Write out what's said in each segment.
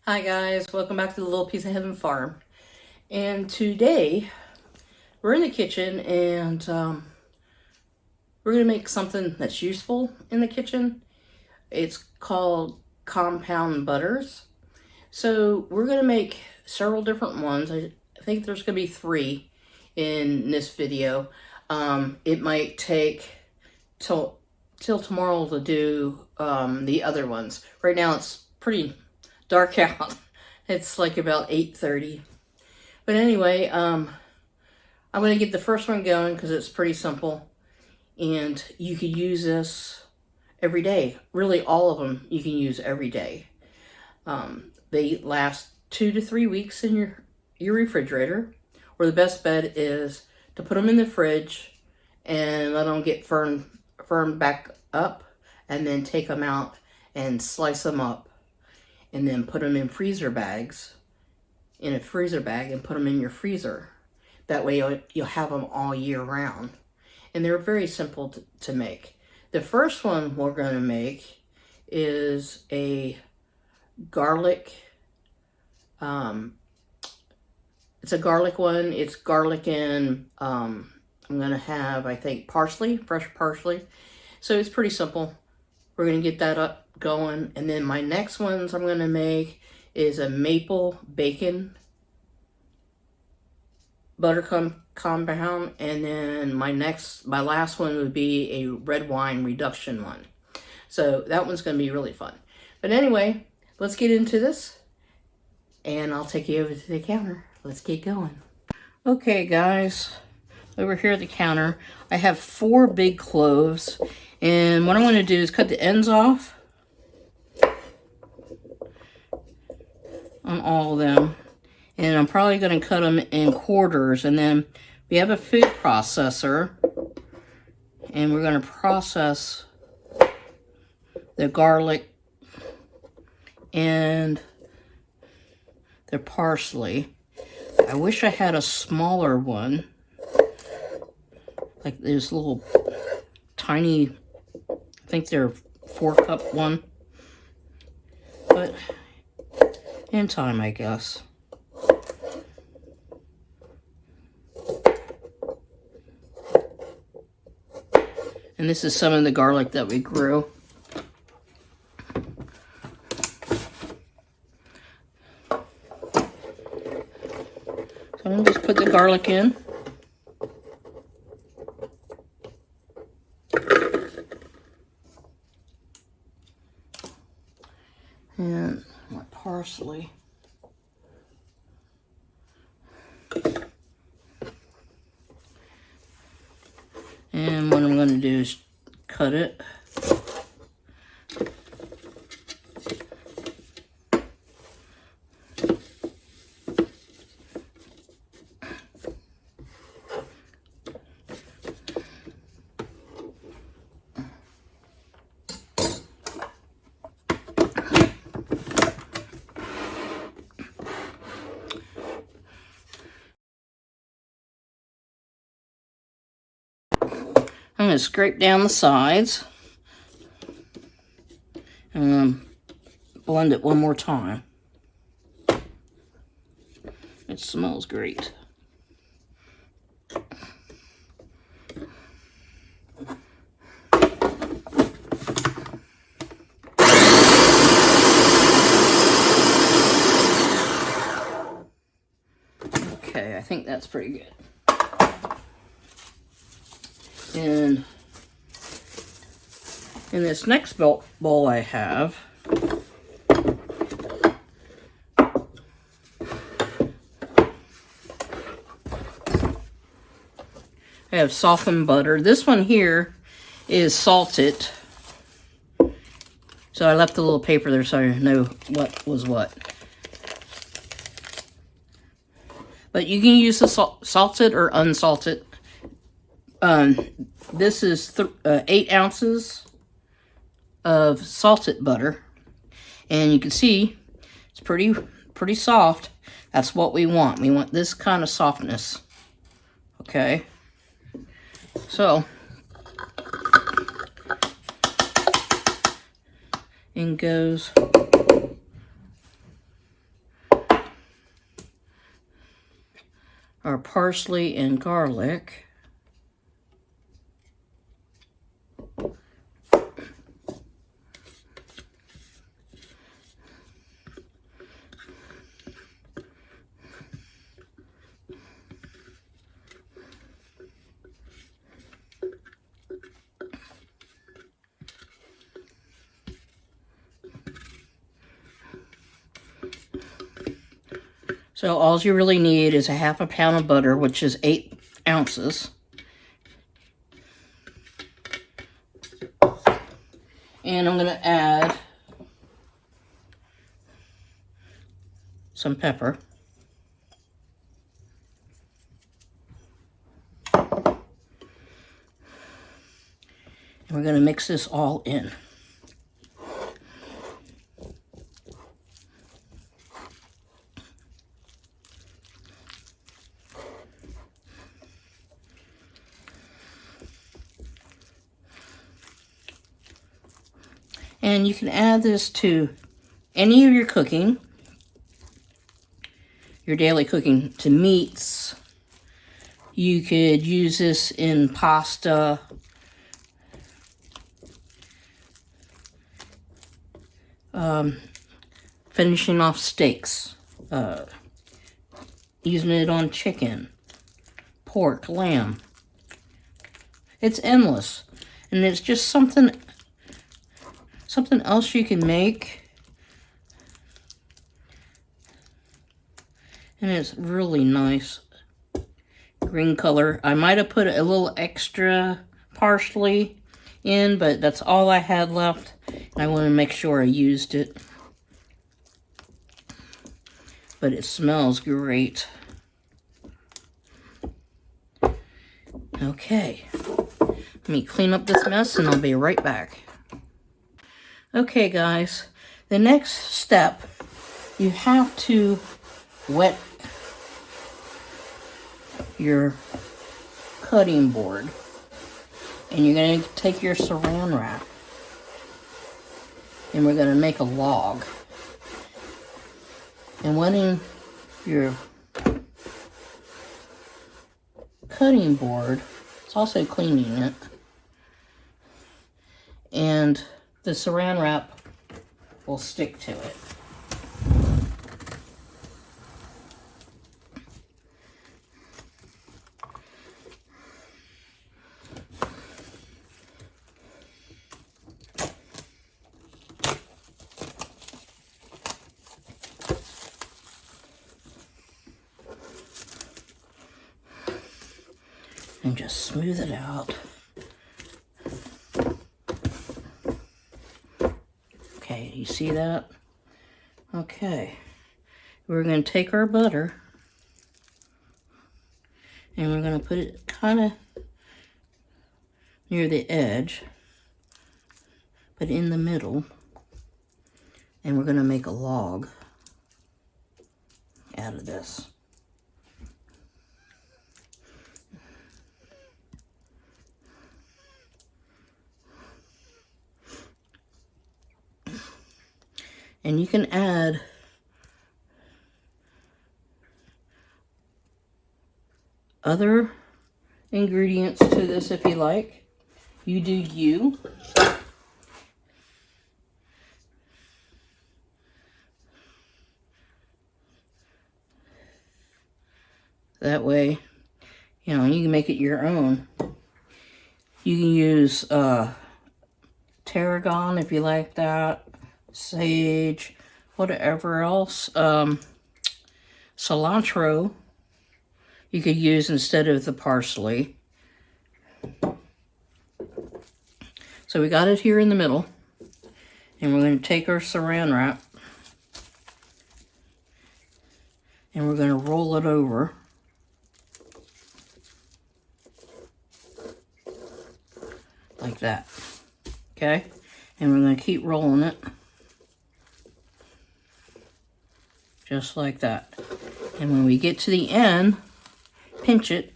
Hi guys, welcome back to the Little Piece of Heaven Farm. And today we're in the kitchen and we're going to make something that's useful in the kitchen. It's called compound butters. So we're going to make several different ones. I think there's going to be 3 in this video. It might take till tomorrow to do the other ones. Right now it's pretty dark out. It's like about 8:30. But anyway, I'm going to get the first one going because it's pretty simple. And you could use this every day. Really, all of them you can use every day. They last 2 to 3 weeks in your refrigerator. Or the best bet is to put them in the fridge and let them get firm back up. And then take them out and slice them up. And then put them in freezer bags, in a freezer bag, and put them in your freezer. That way you'll have them all year round. And they're very simple to make. The first one we're going to make is a garlic, it's a garlic one. It's garlic and I'm going to have, I think, parsley, fresh parsley. So it's pretty simple. We're going to get that up going, and then my next ones I'm going to make is a maple bacon butter compound, and then my last one would be a red wine reduction one. So that one's going to be really fun. But anyway, let's get into this, and I'll take you over to the counter. Let's get going. Okay guys, over here at the counter I have 4 big cloves, and what I'm going to do is cut the ends off on all of them, and I'm probably going to cut them in quarters. And then we have a food processor, and we're going to process the garlic and the parsley. I wish I had a smaller one, like this little tiny, I think they're 4-cup one, but in time, I guess. And this is some of the garlic that we grew. So I'm going to just put the garlic in. And my parsley. And what I'm going to do is cut it. I'm going to scrape down the sides and blend it one more time. It smells great. Okay, I think that's pretty good. And in this next bowl I have, I have softened butter. This one here is salted. So I left a little paper there so I know what was what. But you can use the salted or unsalted. This is 8 ounces of salted butter, and you can see it's pretty soft. That's what we want. We want this kind of softness. Okay, so in goes our parsley and garlic. So all you really need is a half a pound of butter, which is 8 ounces. And I'm going to add some pepper. And we're going to mix this all in. And you can add this to any of your cooking, your daily cooking, to meats. You could use this in pasta. Finishing off steaks. Using it on chicken, pork, lamb. It's endless. And it's just something else you can make, and it's really nice green color. I might have put a little extra parsley in, but that's all I had left, and I want to make sure I used it. But it smells great. Okay, let me clean up this mess and I'll be right back. Okay guys, the next step, you have to wet your cutting board. And you're going to take your saran wrap and we're going to make a log. And wetting your cutting board, it's also cleaning it. And the saran wrap will stick to it. And just smooth it out. Okay, you see that? Okay, we're going to take our butter and we're going to put it kind of near the edge, but in the middle, and we're going to make a log out of this. And you can add other ingredients to this if you like. You do you. That way, you know, you can make it your own. You can use tarragon if you like that. Sage, whatever else. Cilantro you could use instead of the parsley. So we got it here in the middle, and we're going to take our saran wrap and we're going to roll it over like that. Okay, and we're going to keep rolling it just like that. And when we get to the end, pinch it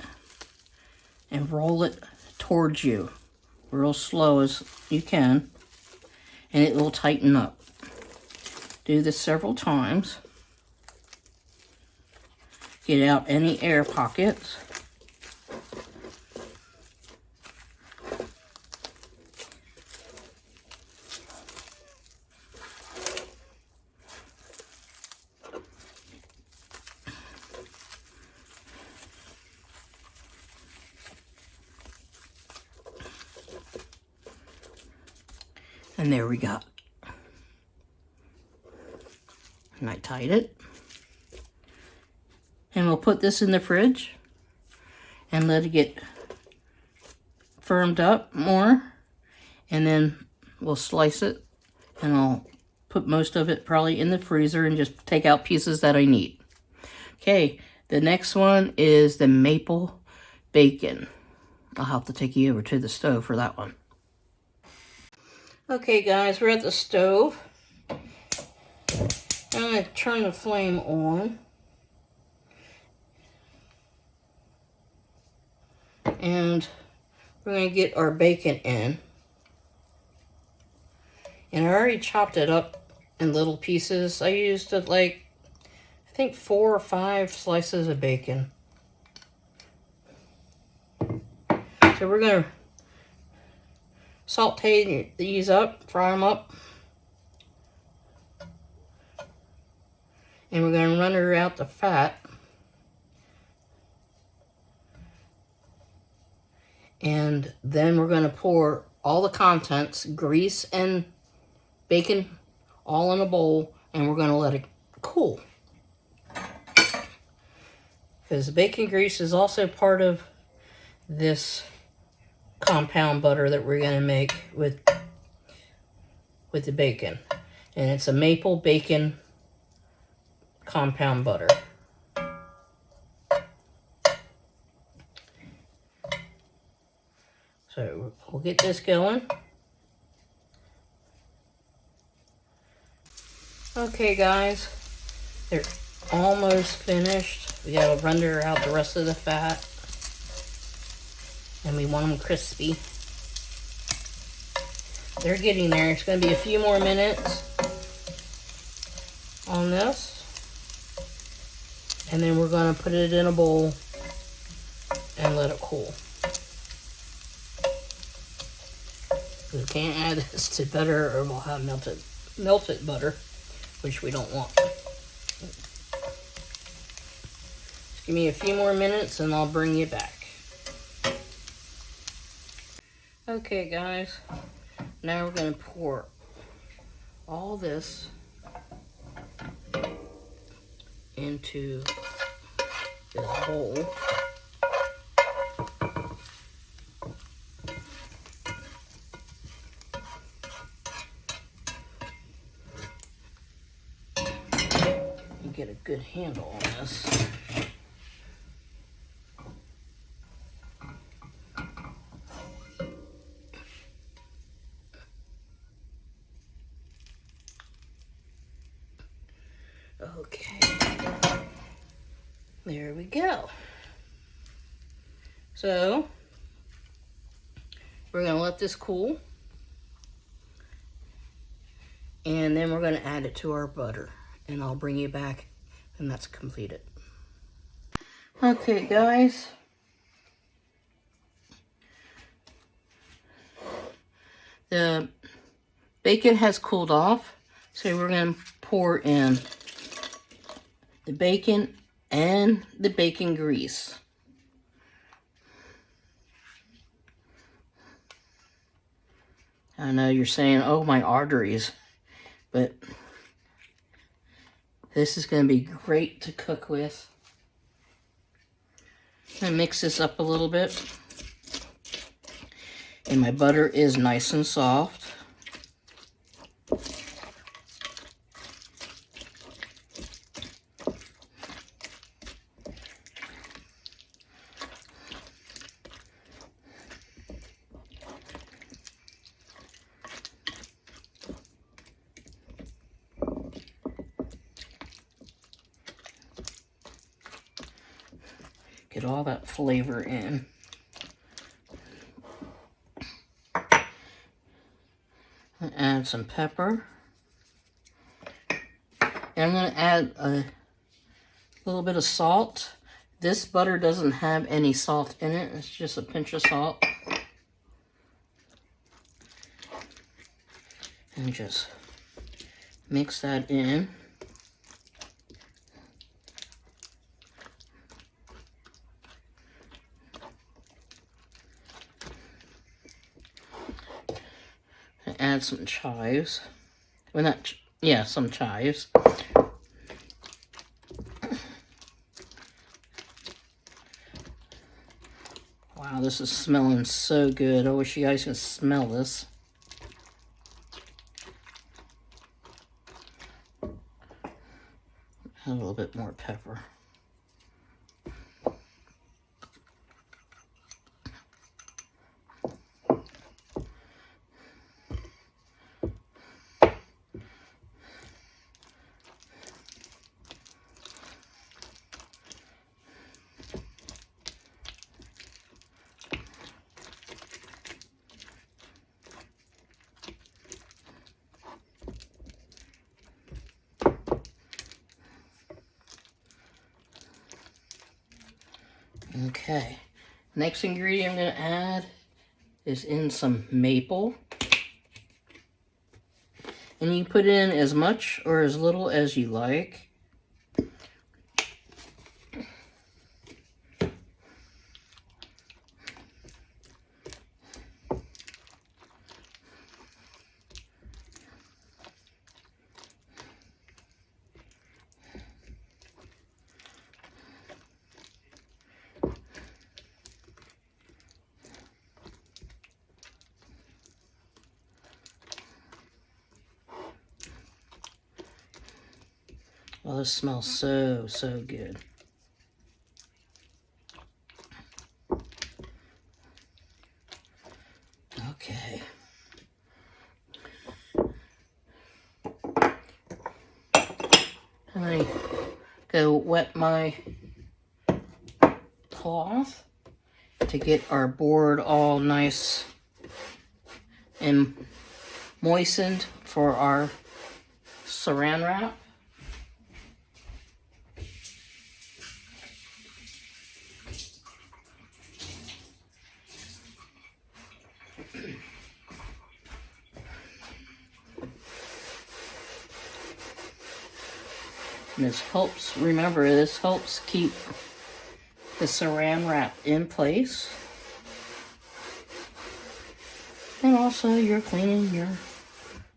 and roll it towards you real slow as you can, and it will tighten up. Do this several times. get out any air pockets. And there we go. And I tied it. And we'll put this in the fridge and let it get firmed up more. And then we'll slice it, and I'll put most of it probably in the freezer and just take out pieces that I need. Okay, the next one is the maple bacon. I'll have to take you over to the stove for that one. Okay guys, we're at the stove. I'm going to turn the flame on. And we're going to get our bacon in. And I already chopped it up in little pieces. I used I think 4 or 5 slices of bacon. So we're going to saute these up, fry them up. And we're going to run her out the fat. And then we're going to pour all the contents, grease and bacon, all in a bowl, and we're going to let it cool. Because the bacon grease is also part of this compound butter that we're going to make with the bacon. And it's a maple bacon compound butter. So we'll get this going. Okay guys, they're almost finished. We gotta render out the rest of the fat. And we want them crispy. They're getting there. It's gonna be a few more minutes on this. And then we're gonna put it in a bowl and let it cool. We can't add this to butter or we'll have melted butter, which we don't want. Just give me a few more minutes and I'll bring you back. Okay guys, now we're going to pour all this into this bowl. Get a good handle on this. Okay, there we go. So we're going to let this cool, and then we're going to add it to our butter, and I'll bring you back and that's completed. Okay guys, the bacon has cooled off, so we're going to pour in the bacon and the bacon grease. I know you're saying, oh, my arteries, but this is going to be great to cook with. I'm going to mix this up a little bit. And my butter is nice and soft. Get all that flavor in. Add some pepper. And I'm going to add a little bit of salt. This butter doesn't have any salt in it. It's just a pinch of salt. And just mix that in. And add some chives. Well, not, yeah, some chives. Wow, this is smelling so good. I wish you guys could smell this. Add a little bit more pepper. Okay, next ingredient I'm going to add is in some maple. And you put in as much or as little as you like. Oh, this smells so, so good. Okay. I go wet my cloth to get our board all nice and moistened for our saran wrap. And this helps, remember, this helps keep the saran wrap in place. And also you're cleaning your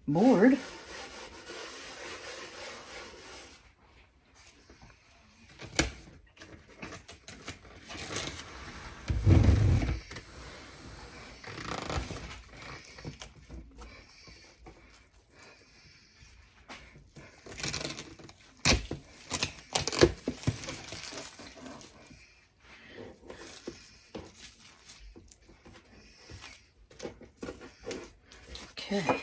board. Okay.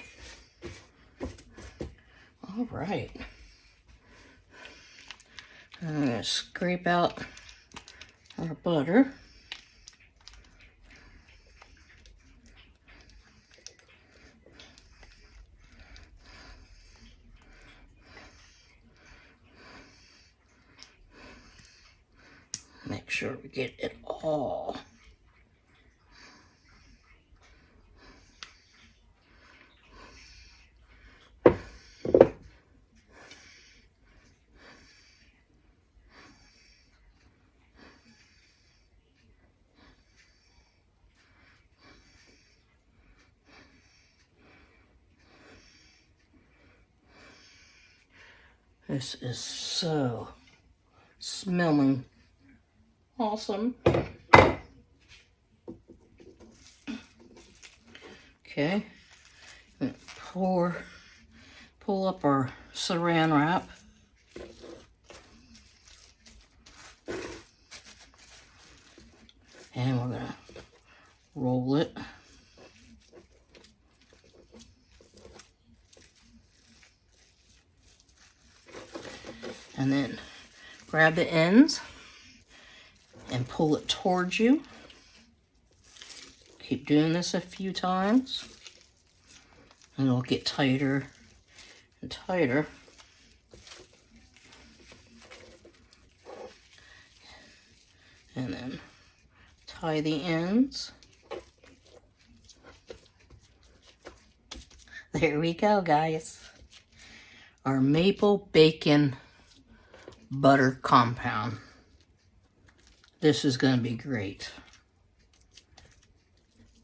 All right. I'm going to scrape out our butter. Make sure we get it all. This is so smelling awesome. Okay, pull up our saran wrap. And we're gonna roll it. And then grab the ends and pull it towards you. Keep doing this a few times and it'll get tighter and tighter. And then tie the ends. There we go, guys. Our maple bacon butter compound. This is going to be great.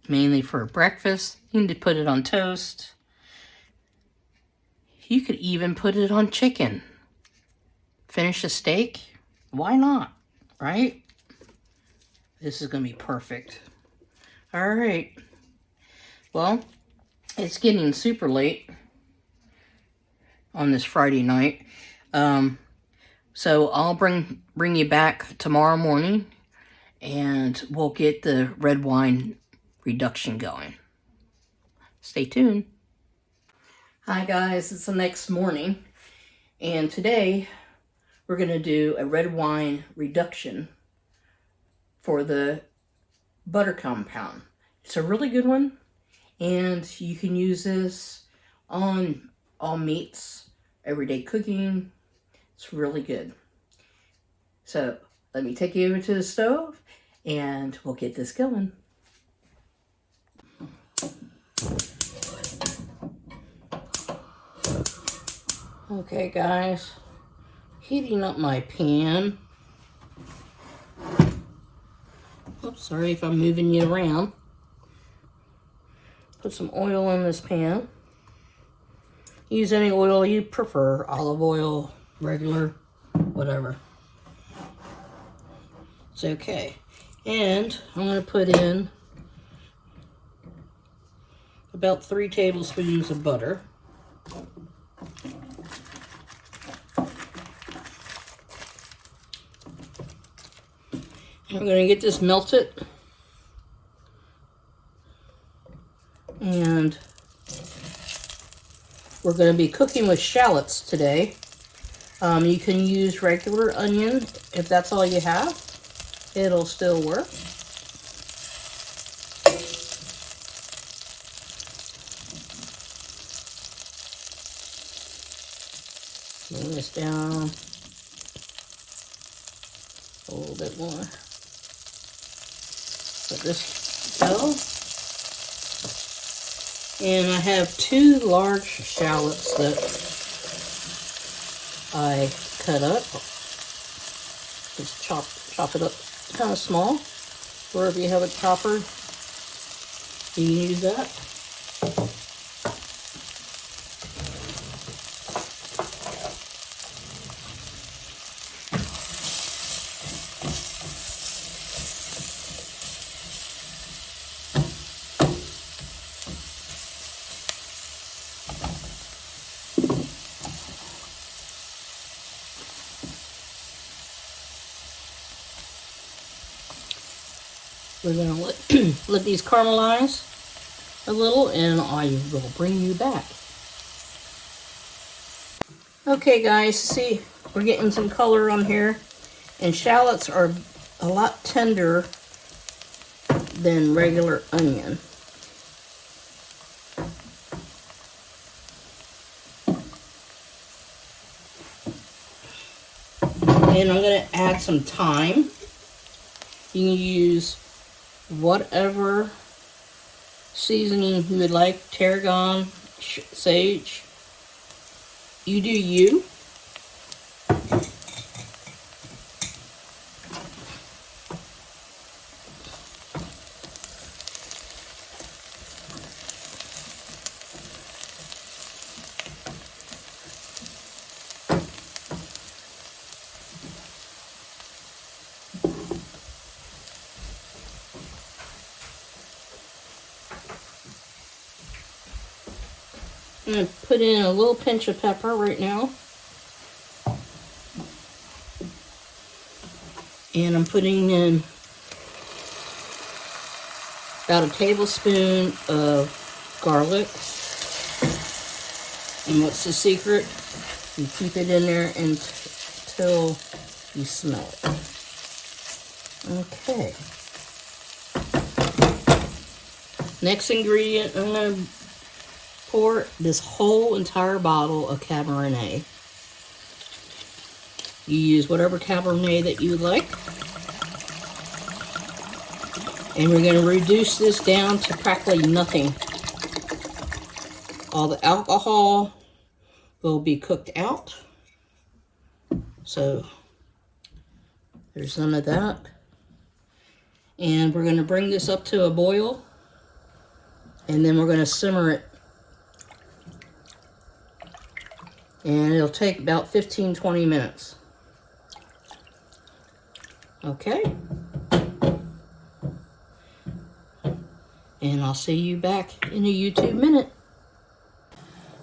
Mainly for breakfast. You need to put it on toast. You could even put it on chicken. Finish a steak. Why not? Right? This is going to be perfect. All right. Well, it's getting super late on this Friday night. So I'll bring you back tomorrow morning and we'll get the red wine reduction going. Stay tuned. Hi guys, it's the next morning and today we're going to do a red wine reduction for the butter compound. It's a really good one and you can use this on all meats, everyday cooking. It's really good. So let me take you over to the stove and we'll get this going. Okay guys, heating up my pan. Oops, sorry if I'm moving you around. Put some oil in this pan. Use any oil you prefer, olive oil, regular, whatever. It's okay. And I'm going to put in about 3 tablespoons of butter. We're going to get this melted. And we're going to be cooking with shallots today. You can use regular onion if that's all you have. It'll still work. Bring this down a little bit more. Let this go. And I have 2 large shallots that I cut up. Just chop it up kind of small. Or if you have a chopper, you can use that. We're going to let these caramelize a little and I will bring you back. Okay guys, see, we're getting some color on here and shallots are a lot tender than regular onion. And I'm going to add some thyme. You can use whatever seasoning you would like, tarragon, sage. You do you. I'm going to put in a little pinch of pepper right now. And I'm putting in about a tablespoon of garlic. And what's the secret? You keep it in there until you smell it. Okay. Next ingredient, I'm going to pour this whole entire bottle of Cabernet. You use whatever Cabernet that you like. And we're going to reduce this down to practically nothing. All the alcohol will be cooked out. So there's none of that. And we're going to bring this up to a boil. And then we're going to simmer it. And it'll take about 15-20 minutes. Okay. And I'll see you back in a YouTube minute.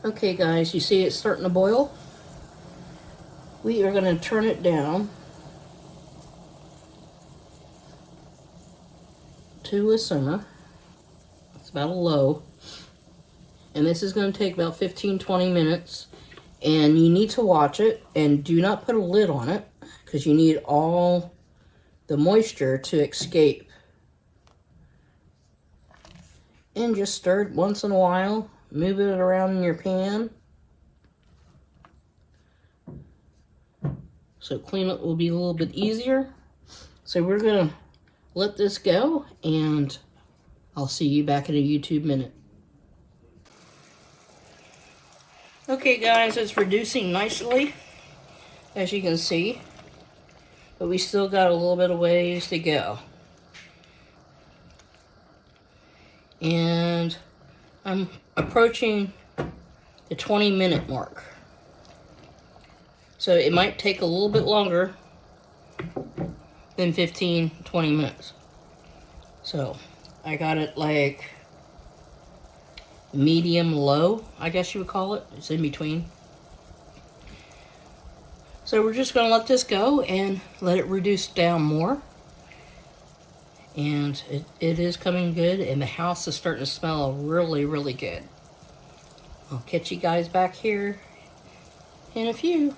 Okay guys, you see it's starting to boil? We are going to turn it down to a simmer. It's about a low. And this is going to take about 15-20 minutes. And you need to watch it, and do not put a lid on it, because you need all the moisture to escape. And just stir it once in a while. Move it around in your pan. So cleanup will be a little bit easier. So we're going to let this go, and I'll see you back in a YouTube minute. Okay guys, it's reducing nicely, as you can see, but we still got a little bit of ways to go. And I'm approaching the 20-minute mark. So it might take a little bit longer than 15-20 minutes. So I got it like medium low, I guess you would call it. It's in between. So we're just going to let this go and let it reduce down more. And it is coming good, and the house is starting to smell really, really good. I'll catch you guys back here in a few.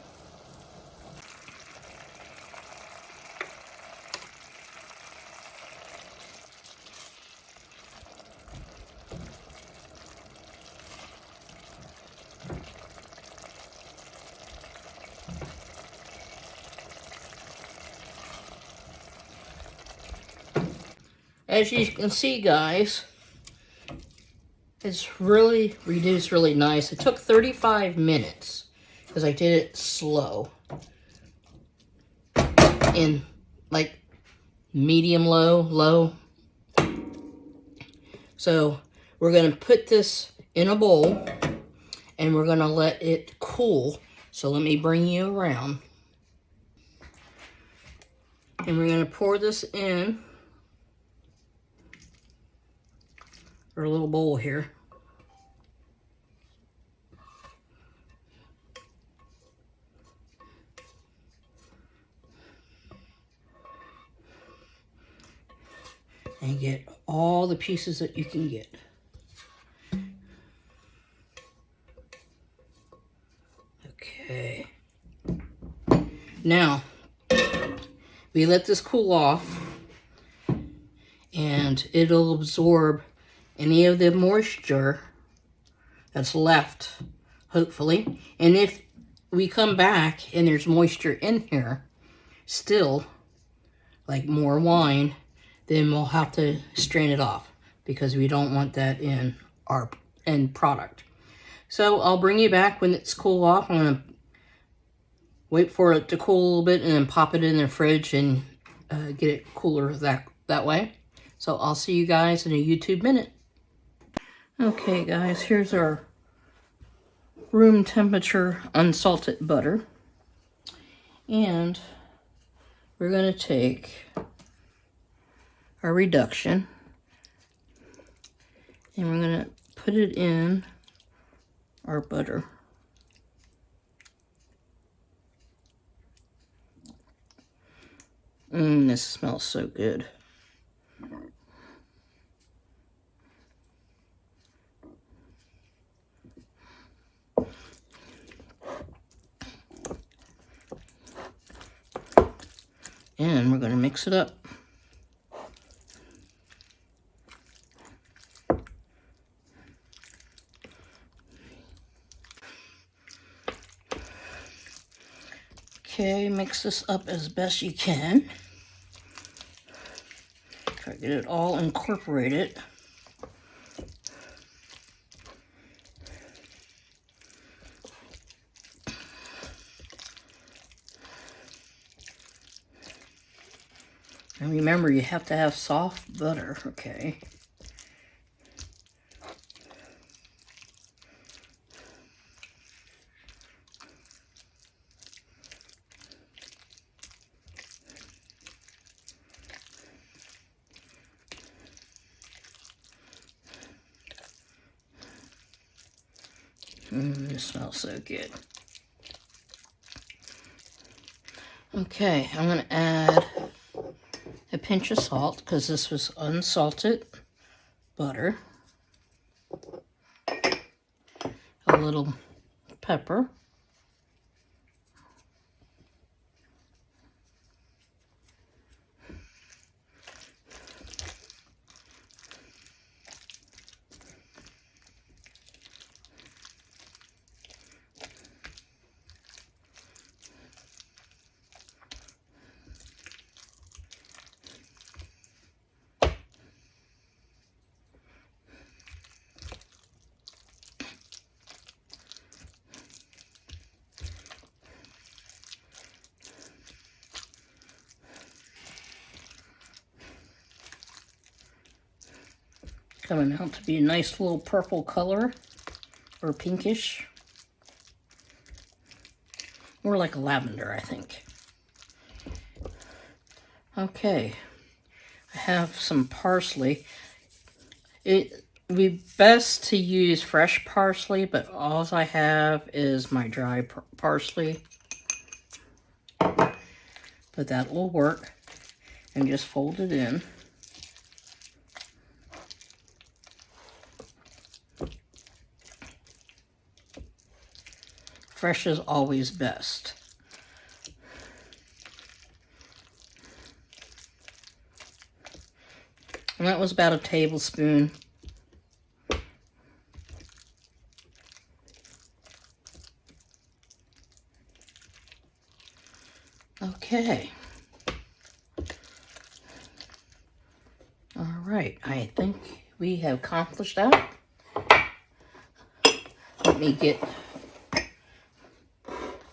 As you can see, guys, it's really reduced really nice. It took 35 minutes because I did it slow. In like medium low. So we're going to put this in a bowl and we're going to let it cool. So let me bring you around. And we're going to pour this in our little bowl here. And get all the pieces that you can get. Okay. Now, we let this cool off and it'll absorb any of the moisture that's left, hopefully. And if we come back and there's moisture in here still, like more wine, then we'll have to strain it off because we don't want that in our end product. So I'll bring you back when it's cool off. I'm going to wait for it to cool a little bit and then pop it in the fridge and get it cooler that way. So I'll see you guys in a YouTube minute. Okay guys, here's our room temperature unsalted butter. And we're going to take our reduction and we're going to put it in our butter. This smells so good. And we're going to mix it up. Okay, mix this up as best you can. Try to Get it all incorporated. And remember, you have to have soft butter, okay? It smells so good. Okay, I'm going to add a pinch of salt because this was unsalted butter. A little pepper. Coming out to be a nice little purple color, or pinkish. More like lavender, I think. Okay, I have some parsley. It would be best to use fresh parsley, but all I have is my dry parsley. But that will work. And just fold it in. Fresh is always best. And that was about a tablespoon. Okay. All right, I think we have accomplished that. Let me get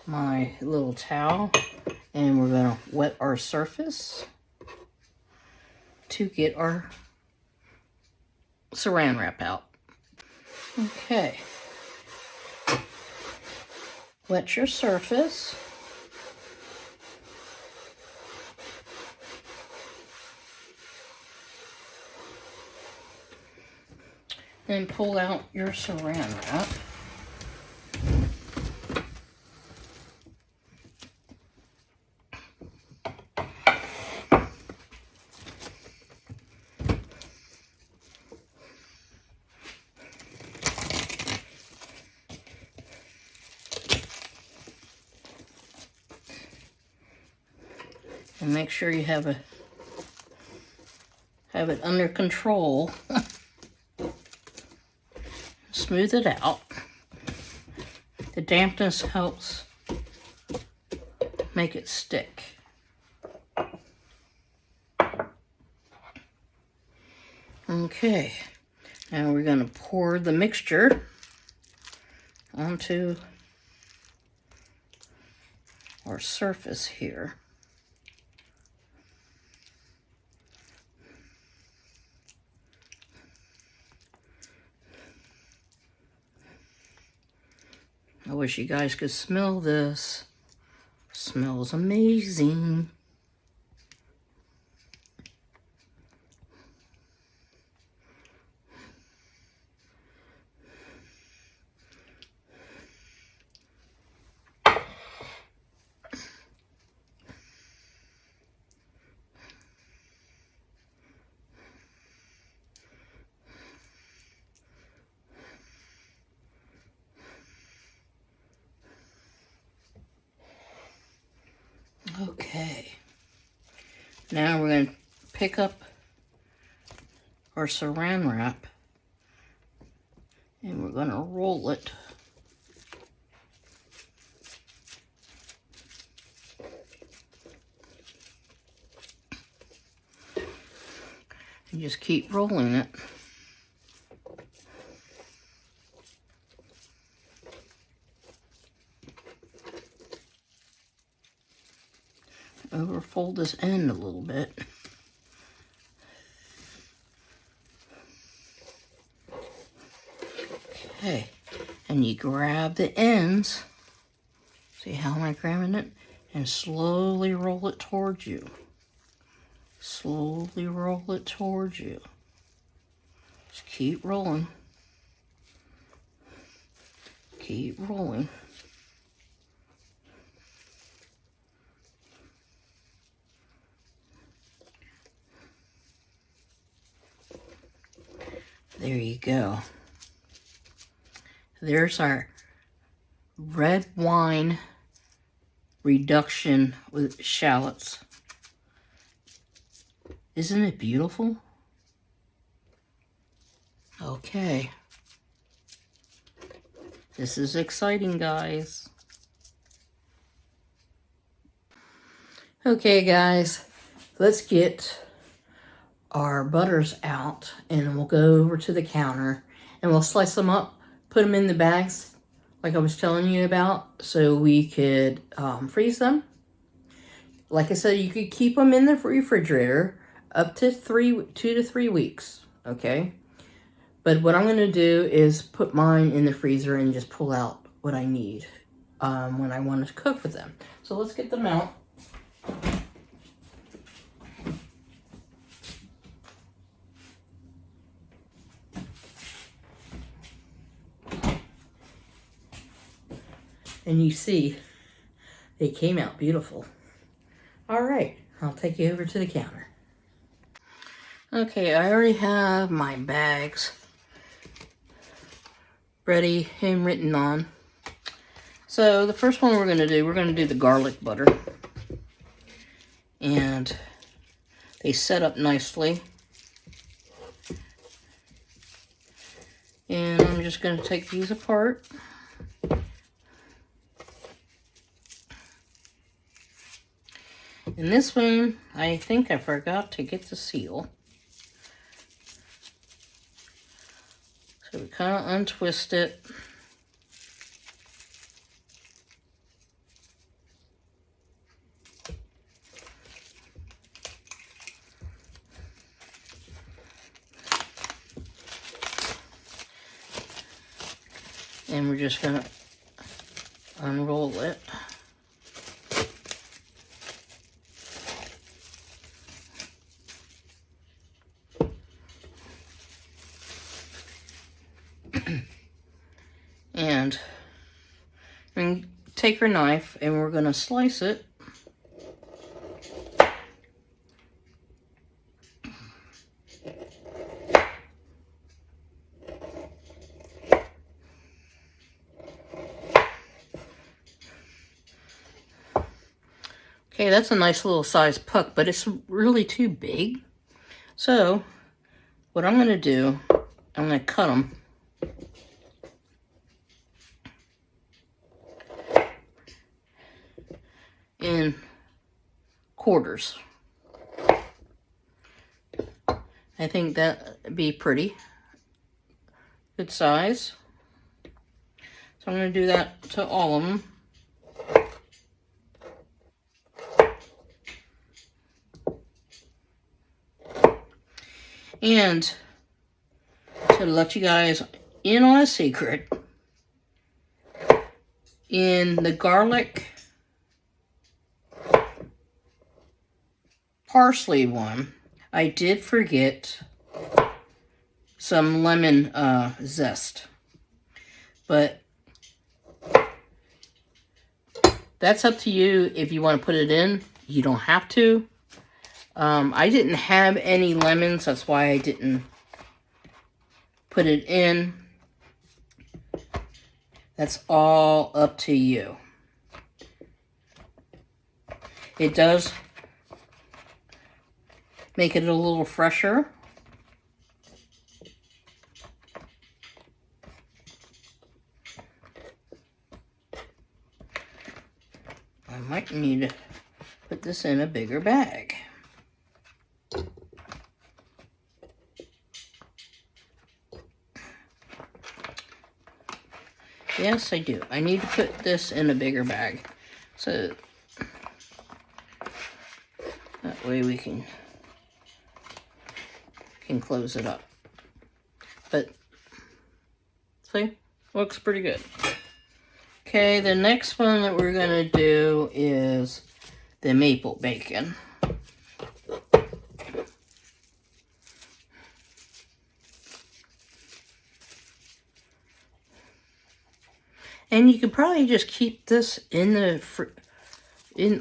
my little towel, and we're going to wet our surface to get our saran wrap out. Okay. Wet your surface. Then pull out your saran wrap. And make sure you have it under control. Smooth it out. The dampness helps make it stick. Okay, now we're going to pour the mixture onto our surface here. I wish you guys could smell this. Smells amazing. Okay, now we're going to pick up our saran wrap and we're going to roll it You just keep rolling it. Overfold this end a little bit. Okay, and you grab the ends. See how am I grabbing it? And slowly roll it towards you. Slowly roll it towards you. Just keep rolling. Keep rolling. There you go. There's our red wine reduction with shallots. Isn't it beautiful? Okay. This is exciting, guys. Okay, guys. Let's get our butters out and we'll go over to the counter and we'll slice them up, put them in the bags like I was telling you about so we could freeze them. Like I said, you could keep them in the refrigerator up to 2 to 3 weeks, okay? But what I'm going to do is put mine in the freezer and just pull out what I need when I want to cook with them. So let's get them out. And you see, they came out beautiful. All right, I'll take you over to the counter. Okay, I already have my bags ready and written on. So the first one we're going to do the garlic butter. And they set up nicely. And I'm just going to take these apart. In this one, I think I forgot to get the seal. So we kind of untwist it. And we're just going to unroll it. And take our knife and we're going to slice it. Okay, that's a nice little size puck, but it's really too big. So what I'm going to do, I'm going to cut them. In quarters. I think that'd be pretty good size. So I'm going to do that to all of them. And to let you guys in on a secret, in the garlic parsley one, I did forget some lemon zest, but that's up to you if you want to put it in. You don't have to. I didn't have any lemons, that's why I didn't put it in. That's all up to you. It does make it a little fresher. I might need to put this in a bigger bag. Yes, I do. I need to put this in a bigger bag. So that way we can close it up. But see, looks pretty good. Okay, the next one that we're gonna do is the maple bacon. And you could probably just keep this in the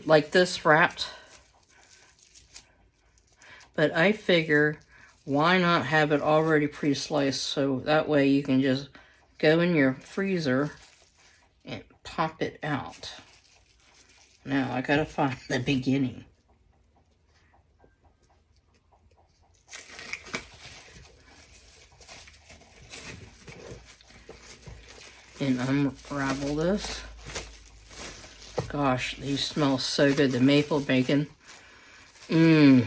like this wrapped. But I figure, why not have it already pre-sliced, so that way you can just go in your freezer and pop it out. Now I gotta find the beginning. And unravel this. Gosh, these smell so good. The maple bacon. Mmm.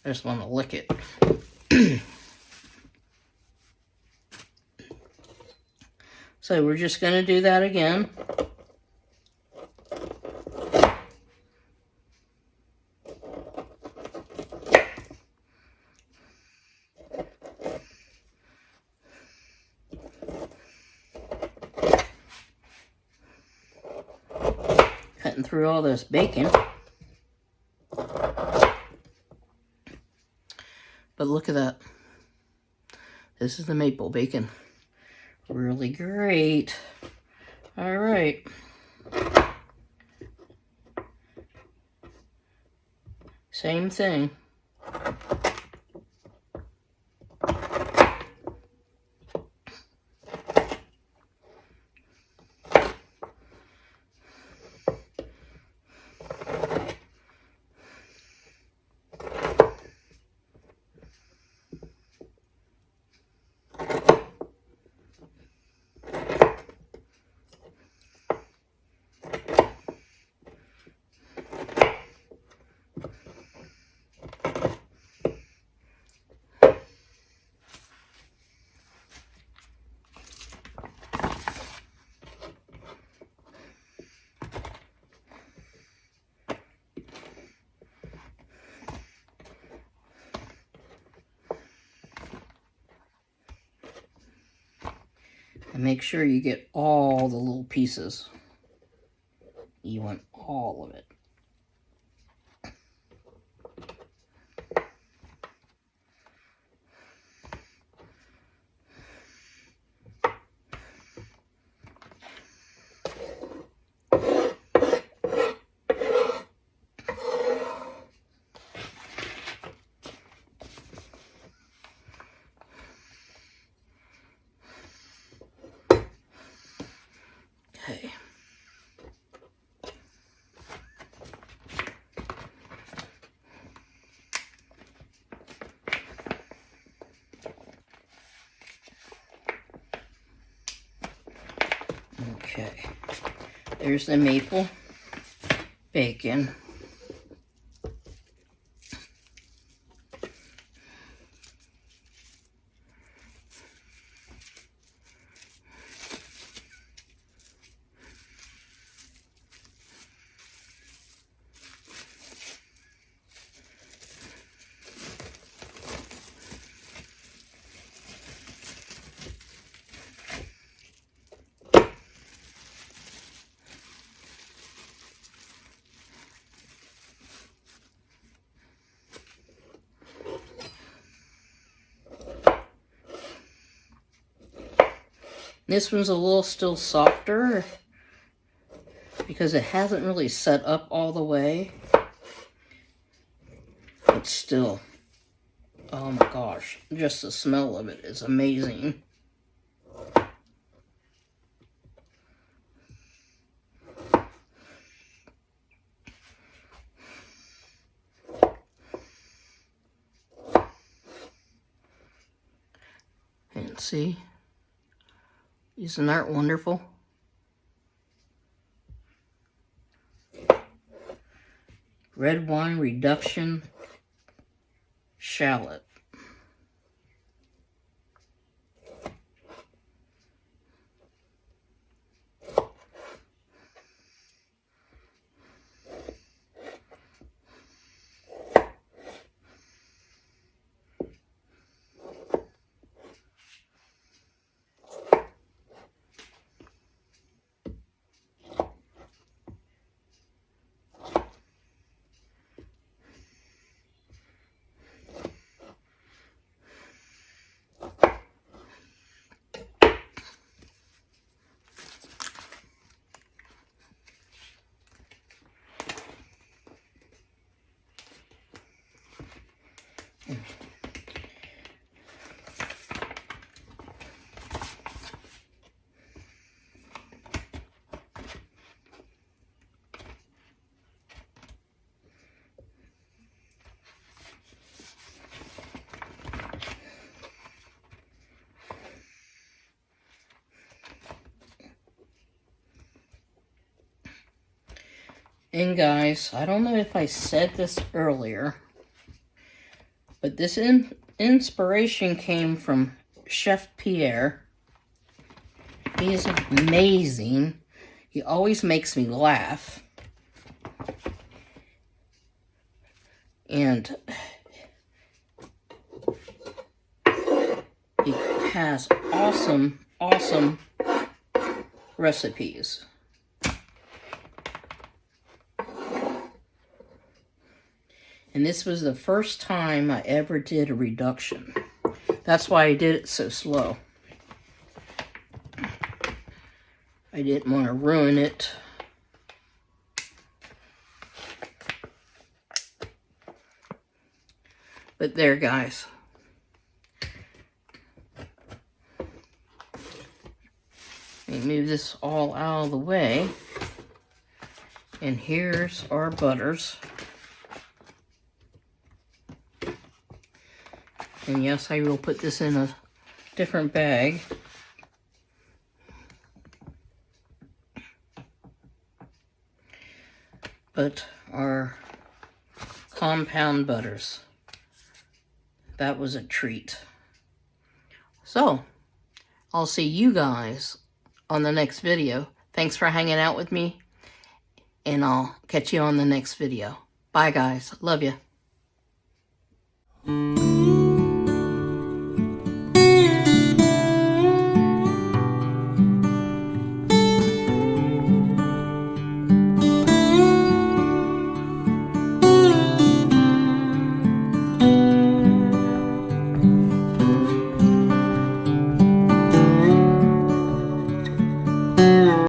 I just want to lick it. So we're just going to do that again. Cutting through all this bacon. But look at that. This is the maple bacon. Really great. All right. Same thing. And make sure you get all the little pieces. You want all of it. Okay. Okay. There's the maple bacon. This one's a little still softer because it hasn't really set up all the way. But still, oh my gosh, just the smell of it is amazing. And see? Isn't that wonderful? Red wine reduction shallot. And guys, I don't know if I said this earlier, but this inspiration came from Chef Pierre. He is amazing. He always makes me laugh. And he has awesome, awesome recipes. And this was the first time I ever did a reduction. That's why I did it so slow. I didn't want to ruin it. But there, guys. Let me move this all out of the way. And here's our butters. And yes, I will put this in a different bag. But our compound butters, that was a treat. So, I'll see you guys on the next video. Thanks for hanging out with me, and I'll catch you on the next video. Bye, guys. Love you.